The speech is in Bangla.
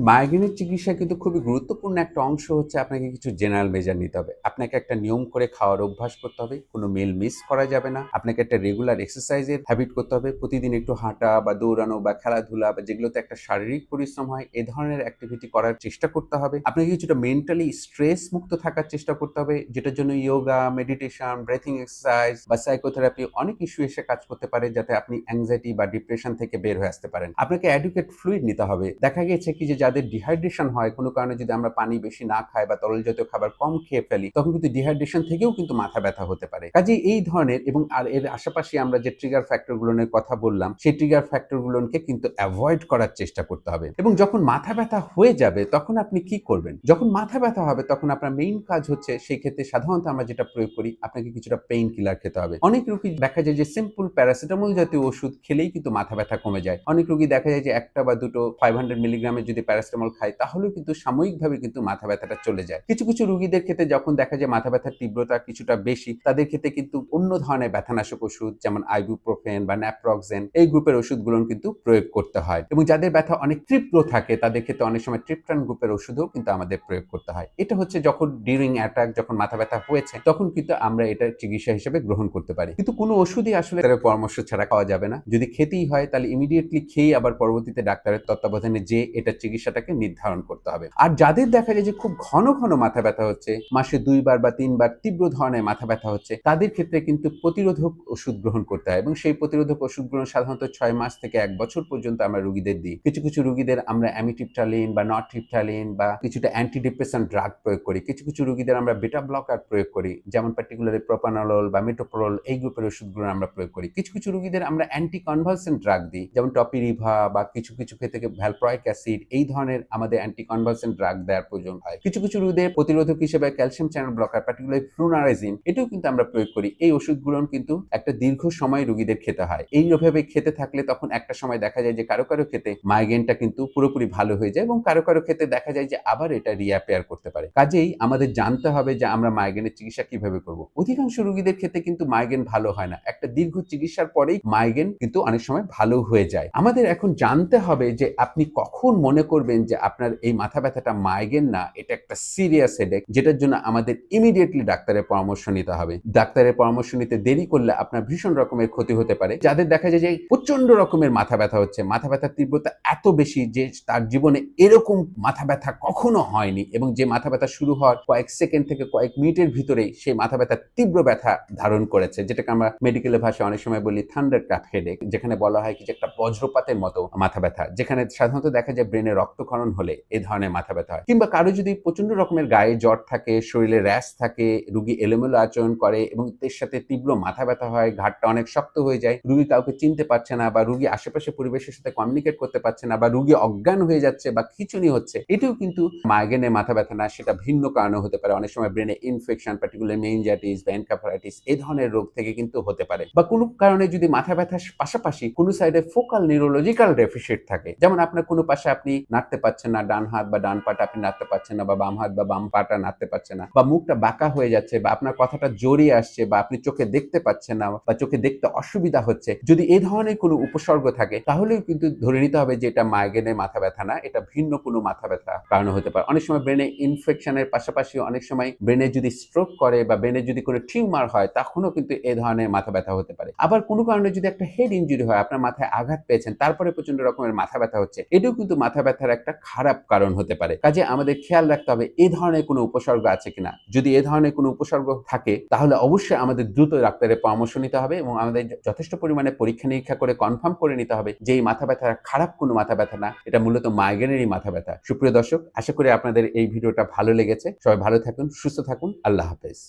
মাইগ্রেনের চিকিৎসা কিন্তু খুবই গুরুত্বপূর্ণ একটা অংশ হচ্ছে আপনাকে কিছু জেনারেল মেজার নিতে হবে। আপনাকে একটা নিয়ম করে খাওয়ার অভ্যাস করতে হবে। কোনো মিল মিস করা যাবে না। আপনাকে একটা রেগুলার এক্সারসাইজের হ্যাবিট করতে হবে। প্রতিদিন একটু হাঁটা বা দৌড়ানো বা খেলাধুলা বা যেগুলোতে একটা শারীরিক পরিশ্রম হয়, এ ধরনের অ্যাক্টিভিটি করার চেষ্টা করতে হবে। আপনাকে কিছুটা মেন্টালি স্ট্রেস মুক্ত থাকার চেষ্টা করতে হবে, যেটার জন্য ইয়োগা, মেডিটেশন, ব্রেথিং এক্সারসাইজ বা সাইকোথেরাপি অনেক ইস্যু এসে কাজ করতে পারে, যাতে আপনি অ্যাংজাইটি বা ডিপ্রেশন থেকে বের হয়ে আসতে পারেন। আপনাকে অ্যাডুকেট ফ্লুইড নিতে হবে। দেখা গেছে কি যে যাদের ডিহাইড্রেশন হয় কোনো কারণে, যদি আমরা পানি বেশি না খাই বা তরল জাতীয় খাবার কম খেয়ে ফেলি, তখন কিন্তু ডিহাইড্রেশন থেকেও কিন্তু মাথা ব্যথা হতে পারে। কাজেই এই ধরনের এবং এর আশেপাশে আমরা যে ট্রিগার ফ্যাক্টর গুলোর কথা বললাম, সেই ট্রিগার ফ্যাক্টর গুলোকে কিন্তু অ্যাভয়েড করার চেষ্টা করতে হবে। এবং যখন মাথা ব্যথা হয়ে যাবে তখন আপনি কি করবেন? যখন মাথা ব্যথা হবে তখন আপনার মেইন কাজ হচ্ছে, সেই ক্ষেত্রে সাধারণত আমরা যেটা প্রয়োগ করি, আপনাকে কিছুটা পেইন কিলার খেতে হবে। অনেক রোগী দেখা যায় যে সিম্পল প্যারাসিটামল জাতীয় ওষুধ খেলেই কিন্তু মাথা ব্যথা কমে যায়। অনেক রোগী দেখা যায় যে একটা বা দুটো 500 মিলিগ্রামের যদি প্যারাসিটামল খায়, তাহলেও কিন্তু সাময়িকভাবে কিন্তু মাথা ব্যথাটা চলে যায়। কিছু কিছু রোগীদের ক্ষেত্রে যখন দেখা যায় মাথা ব্যথার তীব্রতা কিছুটা বেশি, তাদের ক্ষেত্রে কিন্তু অন্য ধরনের ব্যথানাশক ওষুধ যেমন আইবুপ্রোফেন বা ন্যাপ্রক্সেন, এই গ্রুপের ওষুধগুলো কিন্তু প্রয়োগ করতে হয়। এবং যাদের ব্যথা অনেক তীব্র থাকে, তাদের ক্ষেত্রে অনেক সময় ট্রিপ্টান গ্রুপের ওষুধও কিন্তু আমাদের প্রয়োগ করতে হয়। এটা হচ্ছে যখন ডিউরিং অ্যাটাক, যখন মাথা ব্যথা হয়েছে, তখন কিন্তু আমরা এটা চিকিৎসা হিসেবে গ্রহণ করতে পারি। কিন্তু কোনো ওষুধই আসলে তার পরামর্শ ছাড়া খাওয়া যাবে না। যদি খেতেই হয় তাহলে ইমিডিয়েটলি খেয়ে আবার পরবর্তীতে ডাক্তারের তত্ত্বাবধানে যে এটা চিকিৎসাটাকে নির্ধারণ করতে হবে। আর যাদের দেখা যায় যে খুব ঘন ঘন মাথা ব্যথা হচ্ছে, মাসে 2 বার বা 3 বার তীব্র ধরনের মাথা ব্যথা হচ্ছে, তাদের ক্ষেত্রে কিন্তু প্রতিরোধক ওষুধ গ্রহণ করতে হয়। এবং সেই প্রতিরোধক ওষুধগুলো সাধারণত 6 মাস থেকে 1 বছর পর্যন্ত আমরা রোগীদের দিই। কিছু কিছু রোগীদের আমরা অ্যামিট্রিপটালিন বা নরট্রিপটালিন বা কিছুটা অ্যান্টিডিপ্রেসেন্ট ড্রাগ প্রয়োগ করি। কিছু কিছু রোগীদের আমরা বেটা ব্লকার প্রয়োগ করি, যেমন পার্টিকুলারলি প্রোপানল বা মেটোপ্রোল, এই গ্রুপের ওষুধগুলো আমরা প্রয়োগ করি। কিছু কিছু রোগীদের আমরা অ্যান্টি কনভালসেন্ট ড্রাগ দিই, যেমন টপিরিভা বা কিছু কিছু ক্ষেত্রে ভ্যালপ্রয়েক অ্যাসিড, এই ধরনের আমাদের অ্যান্টি কনভালসেন্ট ড্রাগ দেওয়ার প্রয়োজন হয়। কিছু কিছু রোগীদের প্রতিরোধক হিসেবে ক্যালসিয়াম চ্যানেল ব্লকার, পার্টিকুলারলি ফ্লুনারাইজিন, এটাও কিন্তু আমরা প্রয়োগ করি। এই ওষুধগুলো কিন্তু একটা দীর্ঘ সময় রোগীদের খেতে হয়। এইভাবে খেতে থাকলে তখন একটা সময় দেখা যায় যে কারো কারো ক্ষেত্রে মাইগ্রেনটা কিন্তু পুরোপুরি ভালো হয়ে যায়, এবং কারো কারো ক্ষেত্রে দেখা যায় যে আবার এটা রিঅ্যাপিয়ার করতে পারে। কাজেই আমাদের জানতে হবে যে আমরা মাইগ্রেনের চিকিৎসা কিভাবে করব। অধিকাংশ রোগীদের ক্ষেত্রে কিন্তু মাইগ্রেন ভালো হয় না। একটা দীর্ঘ চিকিৎসার পরেই মাইগ্রেন কিন্তু অনেক সময় ভালো হয়ে যায়। আমাদের এখন জানতে হবে যে আপনি কখন মনে করবেন যে আপনার এই মাথা ব্যথাটা মাইগ্রেন না, এটা একটা সিরিয়াস হেডেক, যেটার জন্য আমাদের ইমিডিয়েটলি ডাক্তারের পরামর্শ নিতে হবে। ডাক্তারের পরামর্শ নিতে দেরি করলে আপনার ভীষণ রকমের ক্ষতি হতে পারে। যাদের দেখা যায় যে প্রচন্ড রকমের মাথা ব্যথা হচ্ছে, মাথা ব্যথার তীব্রতা এত বেশি যে তার জীবনে এরকম মাথা ব্যথা কখনো হয়নি, এবং যে মাথা ব্যথা শুরু হওয়ার কয়েক সেকেন্ড থেকে কয়েক মিনিটের ভিতরেই সেই মাথা ব্যথার তীব্র ব্যথা ধারণ করেছে, যেটাকে আমরা মেডিকেলের ভাষায় অনেক সময় বলি থান্ডার ক্ল্যাপ হেডেক, যেখানে বলা হয় কি যে একটা বজ্রপাতের মতো মাথা ব্যথা, যেখানে সাধারণত দেখা যায় ব্রেনে রক্তক্ষরণ হলে এই ধরনের মাথা ব্যথা হয়। কিংবা কারো যদি প্রচন্ড রকমের গায়ে জ্বর থাকে, শরীরে র্যাশ থাকে, রোগী এলোমেলো আচরণ করে এবং এর সাথে তীব্র মাথা ব্যথা হয়, ঘাড়টা অনেক শক্ত হয়ে যায়, রোগী কাউকে চিনতে পারছে না, বা রোগী আশেপাশে পরিবেশের সাথে কমিউনিকেট করতে পারছে না, বা রোগী অজ্ঞান হয়ে যাচ্ছে বা খিঁচুনি হচ্ছে, এটাও কিন্তু মাইগ্রেনের মাথা ব্যথা না, সেটা ভিন্ন কারণে হতে পারে। অনেক সময় ব্রেনে ইনফেকশন, পার্টিকুলার মেনিনজাইটিস বা এনকেফালাইটিস, এই ধরনের রোগ থেকে কিন্তু হতে পারে। বা কোনো কারণে যদি মাথা ব্যথার পাশাপাশি কোনো সাইডে ফোকাল নিউরোলজিক্যাল ডেফিসিট থাকে, যেমন আপনার কোনো পাশে আপনি নাড়তে পারছেন না, ডান হাত বা ডান পাটা আপনি নাড়তে পারছেন না, বা বাম হাত বা বাম পাটা নাড়তে পারছেন না, বা মুখটা বাঁকা হয়ে যাচ্ছে, বা আপনার কথাটা জড়িয়ে আসছে, বা আপনি চোখে দেখতে পাচ্ছেন না, বা চোখে দেখতে অসুবিধা হচ্ছে, যদি এই ধরনের কোনো উপসর্গ থাকে, তাহলেও কিন্তু ধরে নিতে হবে যে এটা মাইগ্রেনের মাথা ব্যথা না, এটা ভিন্ন কোনো মাথা ব্যথা কারণে হতে পারে। অনেক সময় ব্রেনে ইনফেকশনের পাশাপাশি অনেক সময় ব্রেনে যদি স্ট্রোক করে বা ব্রেনে যদি কোনো টিউমার হয়, তখনও কিন্তু এই ধরনের মাথা ব্যথা হতে পারে। আবার কোনো কারণে যদি একটা হেড ইনজুরি হয়, আপনার মাথায় আঘাত পেয়েছেন, তারপরে প্রচন্ড রকমের মাথা ব্যথা হচ্ছে, এটাও কিন্তু মাথা ব্যথার একটা খারাপ কারণ হতে পারে। কাজে আমাদের খেয়াল রাখতে হবে এই ধরনের কোনো উপসর্গ আছে কিনা। যদি এই ধরনের কোনো উপসর্গ থাকে, তাহলে অবশ্যই আমাদের দ্রুত ডাক্তারের পরামর্শ নিতে হবে, এবং আমাদের যথেষ্ট পরিমাণে পরীক্ষা নিরীক্ষা করে কনফার্ম করে নিতে হবে যে এই মাথা ব্যথা খারাপ কোনো মাথা ব্যথা না, এটা মূলত মাইগ্রেনেরই মাথা ব্যথা। সুপ্রিয় দর্শক, আশা করি আপনাদের এই ভিডিওটা ভালো লেগেছে। সবাই ভালো থাকুন, সুস্থ থাকুন। আল্লাহ হাফেজ।